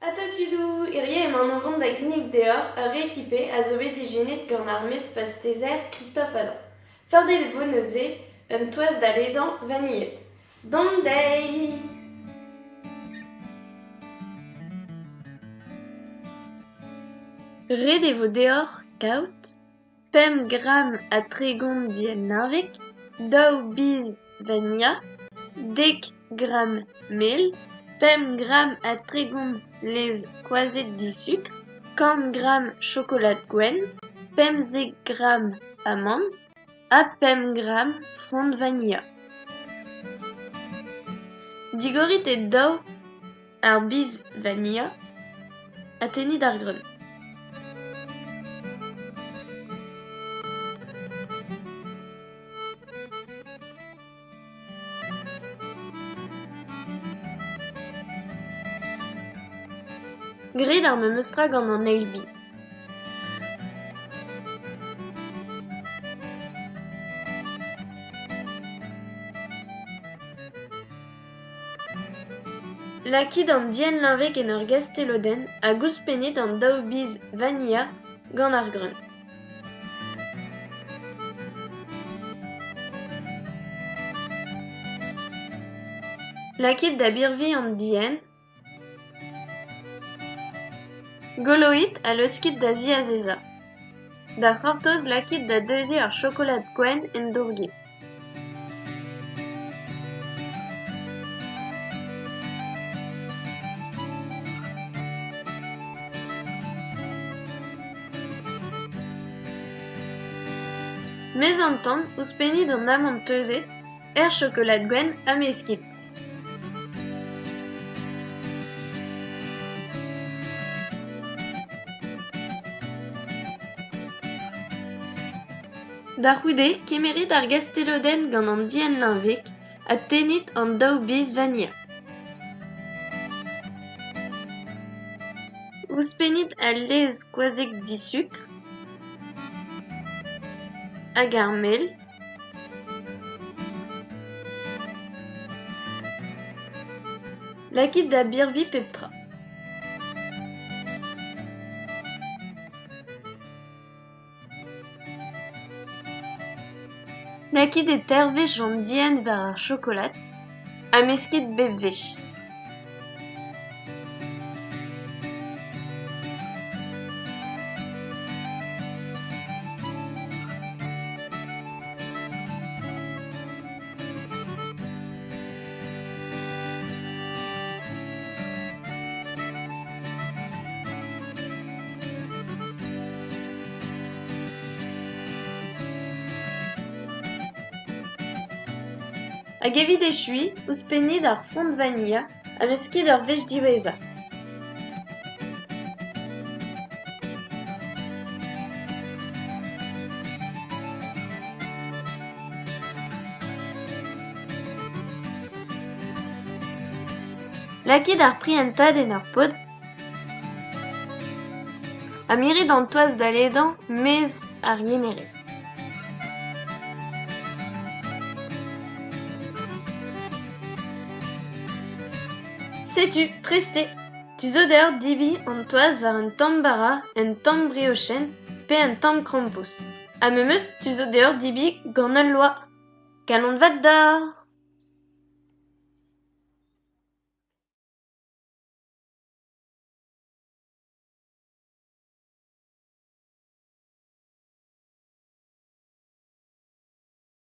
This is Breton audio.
Atatudou, irie emañ an vont da glinig deoc'h a rééquipé a zo bet dijennet gant ar mezpas tezer Christophe Adam. Fardet vo neuze, un toaz da ledan vanillet. Dont dei! Ret e vo deoc'h kaout, 5 gram a tregont dien narvek, daou biz vanilla, 10 gram mel, 5 gram a tregont lez koazet disukr, 50 gram chokolad gwenn, 50 gram amand, ha 5 gram front vanilla. Digorit e daou ar biz vanilla ha tenit ar greun. Grit ar memeustra gant an eil biz. Lakid an dien linvek en ur gastelodenn a gouspennet an daou biz vanilla gant ar greun. Lakid da birvi an dien, goloit a leuskit da ziazeza. Da c'hortoz lakid da deuze ar chokolad gwenn en dourget. Mez an tan, ouzhpenit an amant teuzet, chokolad gwenn ha meskit. Da c'houde, kemerit ar gastelodenn gant an dien linvek ha tenit an daou biz vanilla. Ouzhpenit al lez koazek disukr hag ar mel, lakid da birvi pep tra. Lakid e tervech an dien war ar chokolad ha meskit bep wech. Hag evit echui, ouzhpenit ar front vanilla ha meskit ur wech diwezhañ. Lakid ar prientad en ur pod, ha mirit an toaz da ledan mez ar yenerez. Setu, preste! Tu zo deoc'h debriñ an toaz war un tamm bara, un tamm briochen pe un tamm krampous. Ha memeus tu zo deoc'h debriñ gant ul loa. Galon vat deoc'h!